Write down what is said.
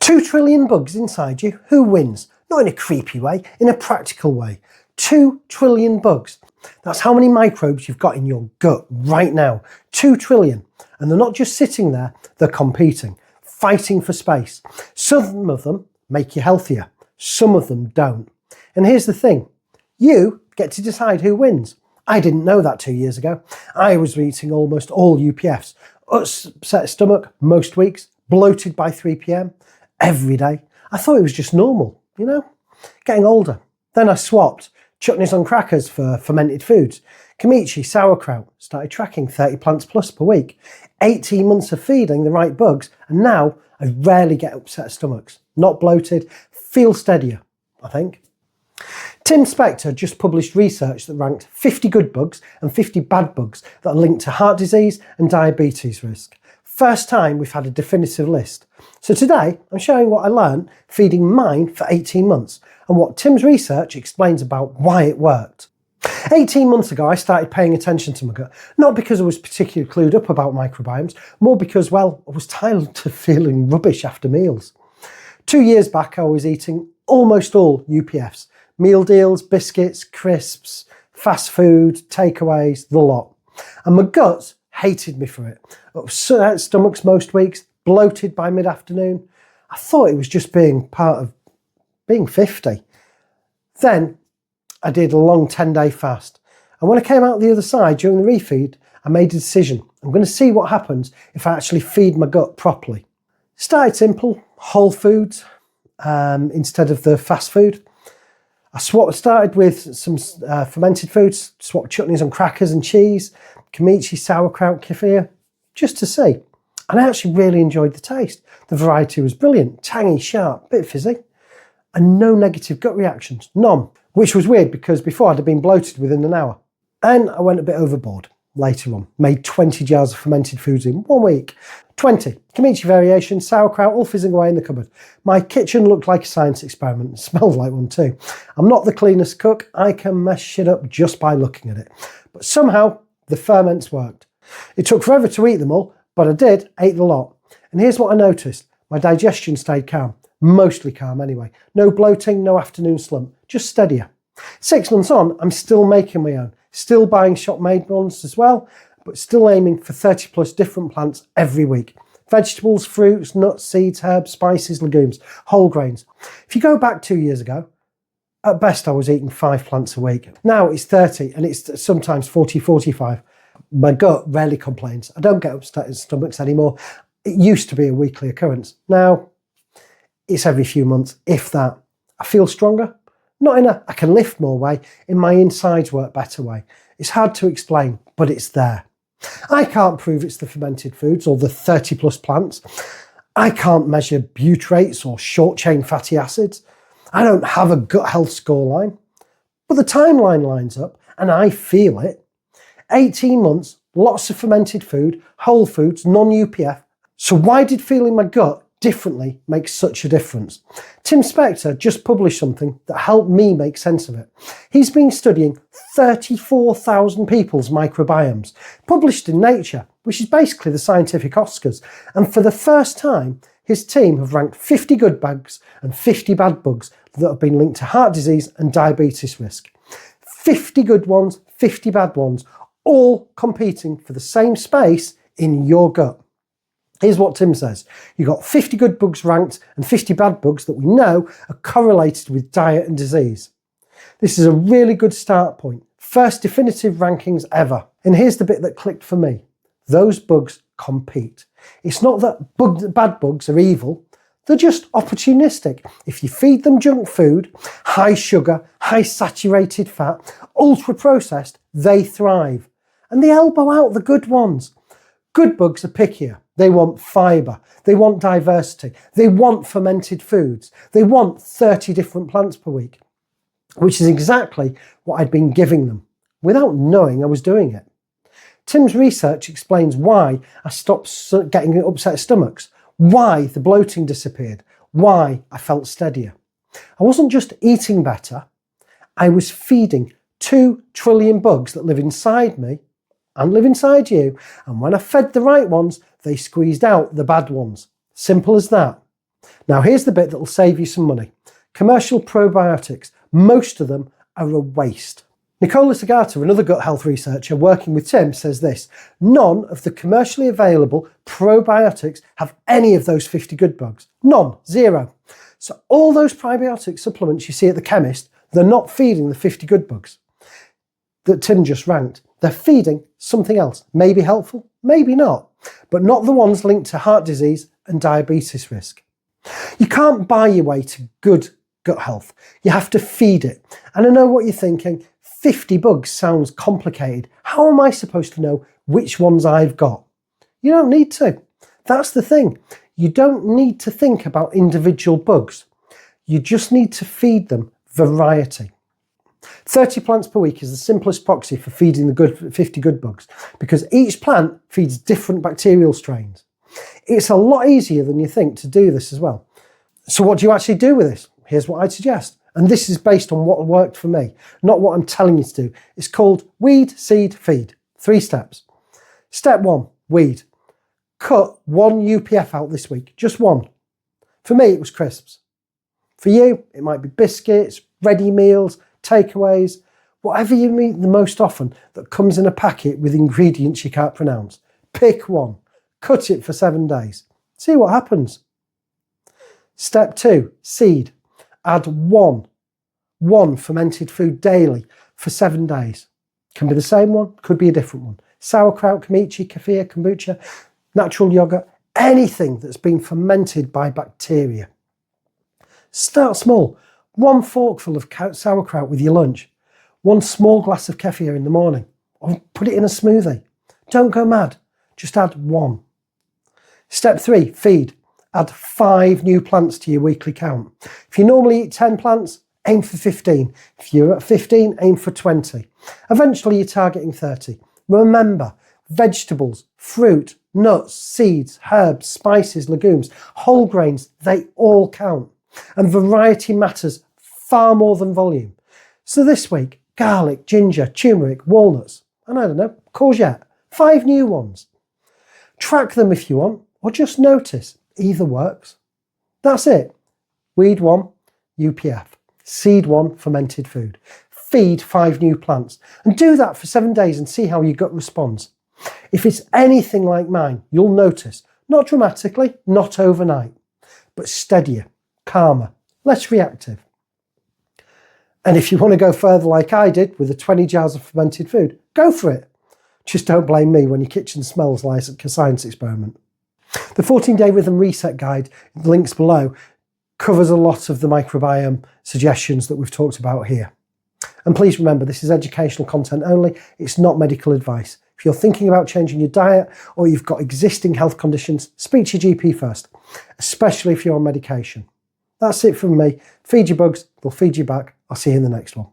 2 trillion bugs inside you. Who wins? Not in a creepy way, in a practical way. 2 trillion bugs. That's how many microbes you've got in your gut right now. 2 trillion. And they're not just sitting there, they're competing, fighting for space. Some of them make you healthier. Some of them don't. And here's the thing. You get to decide who wins. I didn't know that 2 years ago. I was eating almost all UPFs. Upset stomach most weeks, bloated by 3 p.m. every day. I thought it was just normal, you know, getting older. Then I swapped chutneys on crackers for fermented foods. Kimchi, sauerkraut, started tracking 30 plants plus per week. 18 months of feeding the right bugs, and now I rarely get upset stomachs. Not bloated, feel steadier, I think. Tim Spector just published research that ranked 50 good bugs and 50 bad bugs that are linked to heart disease and diabetes risk. First time we've had a definitive list. So today I'm showing what I learned feeding mine for 18 months and what Tim's research explains about why it worked. 18 months ago I started paying attention to my gut, not because I was particularly clued up about microbiomes, more because, well, I was tired of feeling rubbish after meals. 2 years back I was eating almost all UPFs. Meal deals, biscuits, crisps, fast food, takeaways, the lot. And my gut hated me for it. Upset stomachs most weeks, bloated by mid-afternoon. I thought it was just being part of being 50. Then I did a long 10-day fast. And when I came out the other side during the refeed, I made a decision. I'm going to see what happens if I actually feed my gut properly. Started simple, whole foods instead of the fast food. I started with some fermented foods, swapped chutneys on crackers and cheese, kimchi, sauerkraut, kefir, just to see. And I actually really enjoyed the taste. The variety was brilliant, tangy, sharp, bit fizzy, and no negative gut reactions, none, which was weird because before I'd have been bloated within an hour. And I went a bit overboard later on, made 20 jars of fermented foods in 1 week. 20 kimchi variations, sauerkraut, all fizzing away in the cupboard. My kitchen looked like a science experiment. It smelled like one too. I'm not the cleanest cook. I can mess shit up just by looking at it. But somehow the ferments worked. It took forever to eat them all, but I ate the lot. And here's what I noticed. My digestion stayed calm. Mostly calm anyway. No bloating, no afternoon slump. Just steadier. 6 months on, I'm still making my own. Still buying shop-made ones as well, but still aiming for 30 plus different plants every week. Vegetables, fruits, nuts, seeds, herbs, spices, legumes, whole grains. If you go back 2 years ago, at best I was eating 5 plants a week. Now it's 30 and it's sometimes 40, 45. My gut rarely complains. I don't get upset stomachs anymore. It used to be a weekly occurrence. Now it's every few months, if that. I feel stronger. Not in I can lift more way, in my insides work better way. It's hard to explain, but it's there. I can't prove it's the fermented foods or the 30 plus plants. I can't measure butyrates or short chain fatty acids. I don't have a gut health scoreline, but the timeline lines up and I feel it. 18 months, lots of fermented food, whole foods, non-UPF. So why did feeling my gut differently make such a difference? Tim Spector just published something that helped me make sense of it. He's been studying 34,000 people's microbiomes, published in Nature, which is basically the scientific Oscars. And for the first time, his team have ranked 50 good bugs and 50 bad bugs that have been linked to heart disease and diabetes risk. 50 good ones, 50 bad ones, all competing for the same space in your gut. Here's what Tim says. You've got 50 good bugs ranked and 50 bad bugs that we know are correlated with diet and disease. This is a really good start point. First definitive rankings ever. And here's the bit that clicked for me. Those bugs compete. It's not that bad bugs are evil. They're just opportunistic. If you feed them junk food, high sugar, high saturated fat, ultra processed, they thrive. And they elbow out the good ones. Good bugs are pickier. They want fibre, they want diversity, they want fermented foods, they want 30 different plants per week, which is exactly what I'd been giving them without knowing I was doing it. Tim's research explains why I stopped getting upset stomachs, why the bloating disappeared, why I felt steadier. I wasn't just eating better, I was feeding 2 trillion bugs that live inside me and live inside you, and when I fed the right ones, they squeezed out the bad ones. Simple as that. Now here's the bit that will save you some money. Commercial probiotics, most of them are a waste. Nicola Sagata, another gut health researcher working with Tim, says this: none of the commercially available probiotics have any of those 50 good bugs. None, zero. So all those probiotic supplements you see at the chemist, they're not feeding the 50 good bugs that Tim just ranked. They're feeding something else. Maybe helpful, maybe not, but not the ones linked to heart disease and diabetes risk. You can't buy your way to good gut health. You have to feed it. And I know what you're thinking. 50 bugs sounds complicated. How am I supposed to know which ones I've got? You don't need to. That's the thing. You don't need to think about individual bugs. You just need to feed them variety. 30 plants per week is the simplest proxy for feeding the 50 good bugs, because each plant feeds different bacterial strains. It's a lot easier than you think to do this as well. So what do you actually do with this? Here's what I'd suggest. And this is based on what worked for me, not what I'm telling you to do. It's called weed, seed, feed. 3 steps. Step 1, weed. Cut 1 UPF out this week, just 1. For me, it was crisps. For you, it might be biscuits, ready meals, takeaways, whatever you eat the most often that comes in a packet with ingredients you can't pronounce. Pick 1, cut it for 7 days. See what happens. Step 2, seed. Add one fermented food daily for 7 days. Can be the same one, could be a different one. Sauerkraut, kimchi, kefir, kombucha, natural yogurt, anything that's been fermented by bacteria. Start small. 1 forkful of sauerkraut with your lunch. 1 small glass of kefir in the morning. Or put it in a smoothie. Don't go mad. Just add 1. Step 3, feed. Add 5 new plants to your weekly count. If you normally eat 10 plants, aim for 15. If you're at 15, aim for 20. Eventually you're targeting 30. Remember, vegetables, fruit, nuts, seeds, herbs, spices, legumes, whole grains, they all count. And variety matters far more than volume. So this week, garlic, ginger, turmeric, walnuts, and I don't know, courgette. 5 new ones. Track them if you want, or just notice. Either works. That's it. Weed 1, UPF. Seed 1, fermented food. Feed 5 new plants. And do that for 7 days and see how your gut responds. If it's anything like mine, you'll notice, not dramatically, not overnight, but steadier, calmer, less reactive. And if you want to go further like I did with the 20 jars of fermented food, go for it. Just don't blame me when your kitchen smells like a science experiment. The 14-day rhythm reset guide, links below, covers a lot of the microbiome suggestions that we've talked about here. And please remember, this is educational content only. It's not medical advice. If you're thinking about changing your diet or you've got existing health conditions, speak to your GP first, especially if you're on medication. That's it from me. Feed your bugs, they'll feed you back. I'll see you in the next one.